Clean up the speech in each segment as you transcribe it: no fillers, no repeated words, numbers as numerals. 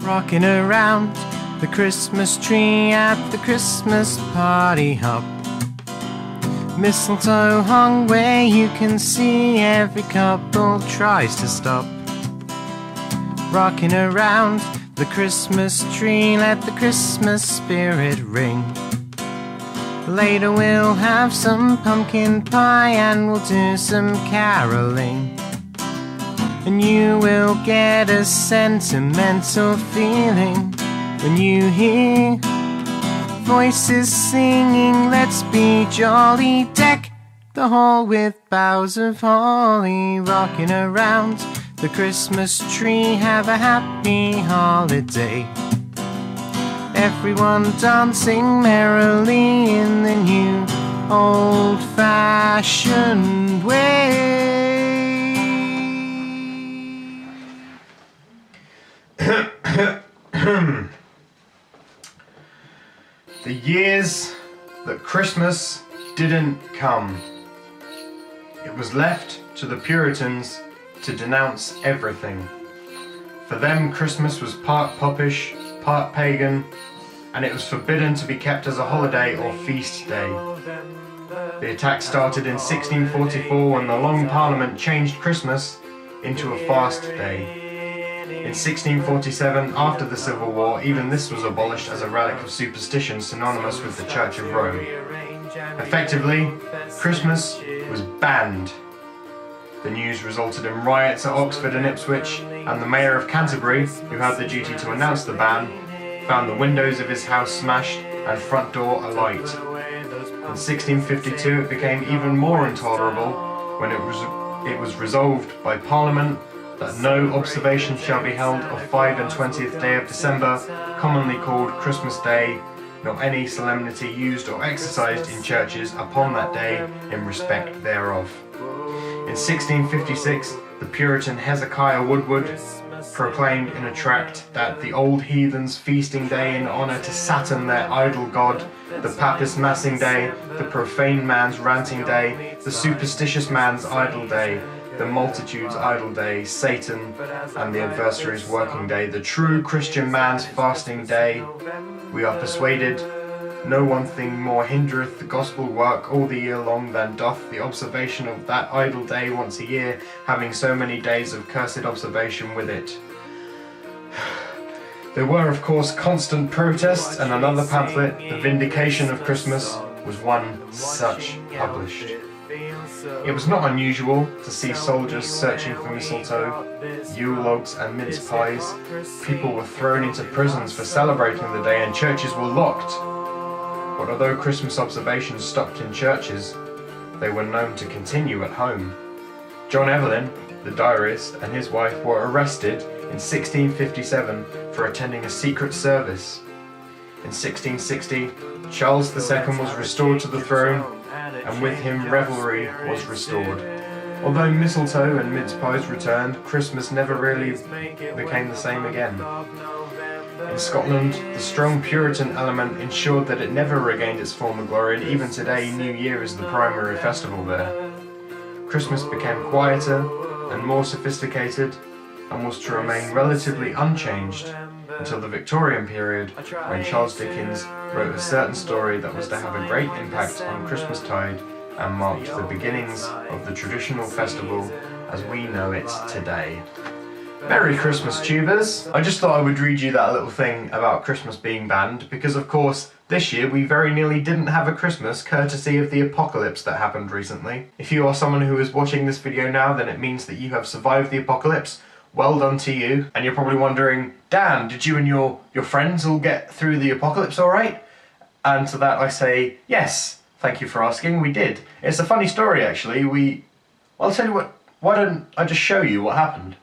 rocking around the Christmas tree at the Christmas party hop. Mistletoe hung where you can see, every couple tries to stop. Rocking around the Christmas tree, let the Christmas spirit ring. Later we'll have some pumpkin pie and we'll do some caroling. And you will get a sentimental feeling when you hear voices singing, let's be jolly. Deck the hall with boughs of holly, rocking around the Christmas tree, have a happy holiday. Everyone dancing merrily in the new old-fashioned way. The years that Christmas didn't come. It was left to the Puritans to denounce everything. For them, Christmas was part popish, part pagan, and it was forbidden to be kept as a holiday or feast day. The attack started in 1644 when the Long Parliament changed Christmas into a fast day. In 1647, after the Civil War, even this was abolished as a relic of superstition synonymous with the Church of Rome. Effectively, Christmas was banned. The news resulted in riots at Oxford and Ipswich, and the Mayor of Canterbury, who had the duty to announce the ban, found the windows of his house smashed and front door alight. In 1652 it became even more intolerable when it was resolved by Parliament that no observation shall be held of 5 and 20th day of December, commonly called Christmas Day, nor any solemnity used or exercised in churches upon that day in respect thereof. In 1656, the Puritan Hezekiah Woodward proclaimed in a tract that the old heathens' feasting day in honour to Saturn, their idol god, the Papist massing day, the profane man's ranting day, the superstitious man's idle day, the multitude's idle day, Satan and the adversary's working day, the true Christian man's fasting day. We are persuaded no one thing more hindereth the gospel work all the year long than doth the observation of that idle day once a year, having so many days of cursed observation with it. There were of course constant protests, and another pamphlet, The Vindication of Christmas, was one such published. It was not unusual to see soldiers searching for mistletoe, Yule logs and mince pies. People were thrown into prisons for celebrating the day, and churches were locked. But although Christmas observations stopped in churches, they were known to continue at home. John Evelyn, the diarist, and his wife were arrested in 1657 for attending a secret service. In 1660, Charles II was restored to the throne, and with him revelry was restored. Although mistletoe and mince pies returned, Christmas never really became the same again. In Scotland, the strong Puritan element ensured that it never regained its former glory, and even today New Year is the primary festival there. Christmas became quieter and more sophisticated, and was to remain relatively unchanged until the Victorian period, when Charles Dickens wrote a certain story that was to have a great impact on Christmastide and marked the beginnings of the traditional festival as we know it today. Merry Christmas, tubers! I just thought I would read you that little thing about Christmas being banned, because of course this year we very nearly didn't have a Christmas courtesy of the apocalypse that happened recently. If you are someone who is watching this video now, then it means that you have survived the apocalypse. Well done to you. And you're probably wondering, Dan, did you and your friends all get through the apocalypse alright? And to that I say, yes, thank you for asking, we did. It's a funny story actually. Well, I'll tell you what, why don't I just show you what happened?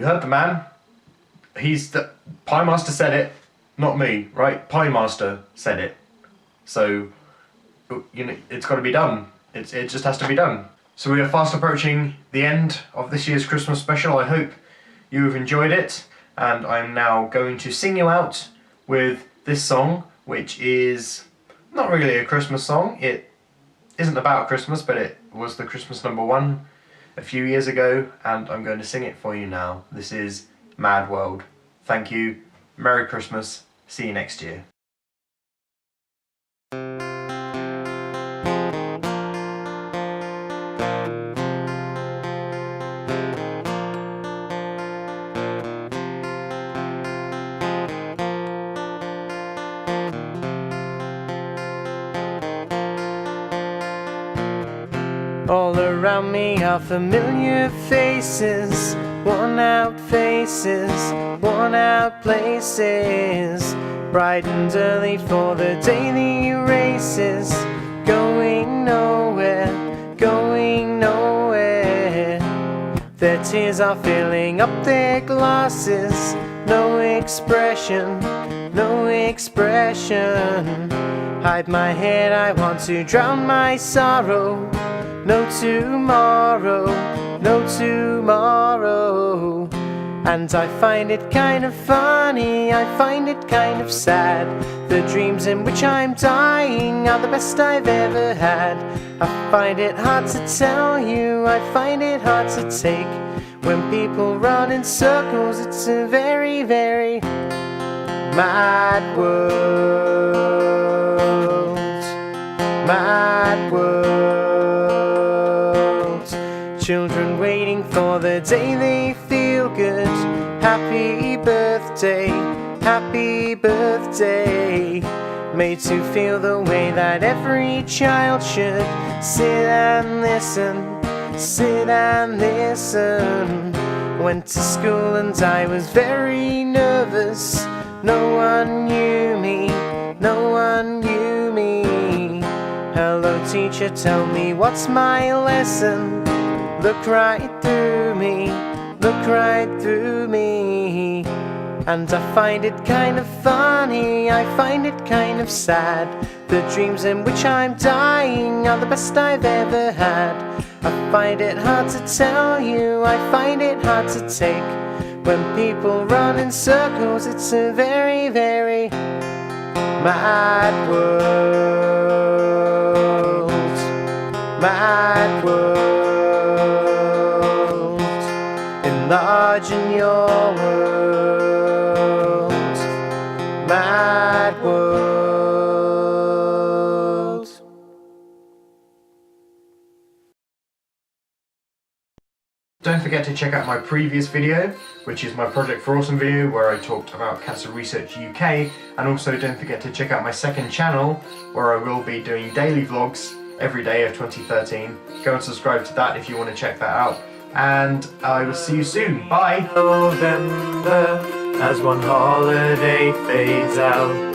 You heard the man. The Pie Master said it, not me, right? Pie Master said it. So, you know, it's got to be done. It just has to be done. So we are fast approaching the end of this year's Christmas special. I hope you have enjoyed it, and I'm now going to sing you out with this song, which is not really a Christmas song. It isn't about Christmas, but it was the Christmas #1 a few years ago, and I'm going to sing it for you now. This is Mad World. Thank you. Merry Christmas. See you next year. All around me are familiar faces, worn out faces, worn out places, bright and early for the daily races, going nowhere, going nowhere. Their tears are filling up their glasses, no expression, no expression. Hide my head, I want to drown my sorrow. No tomorrow, no tomorrow. And I find it kind of funny, I find it kind of sad. The dreams in which I'm dying are the best I've ever had. I find it hard to tell you, I find it hard to take. When people run in circles, it's a very, very mad world. Mad world. Children waiting for the day they feel good. Happy birthday, happy birthday. Made to feel the way that every child should. Sit and listen, sit and listen. Went to school and I was very nervous. No one knew me, no one knew me. Hello teacher, tell me what's my lesson. Look right through me, look right through me. And I find it kind of funny, I find it kind of sad. The dreams in which I'm dying are the best I've ever had. I find it hard to tell you, I find it hard to take. When people run in circles, it's a very, very mad world. Mad world. Enlarge in your world. Mad world. Don't forget to check out my previous video, which is my Project for Awesome video, where I talked about Cancer Research UK, and also don't forget to check out my second channel, where I will be doing daily vlogs every day of 2013. Go and subscribe to that if you want to check that out, and I will see you soon. Bye! November, as one holiday fades out.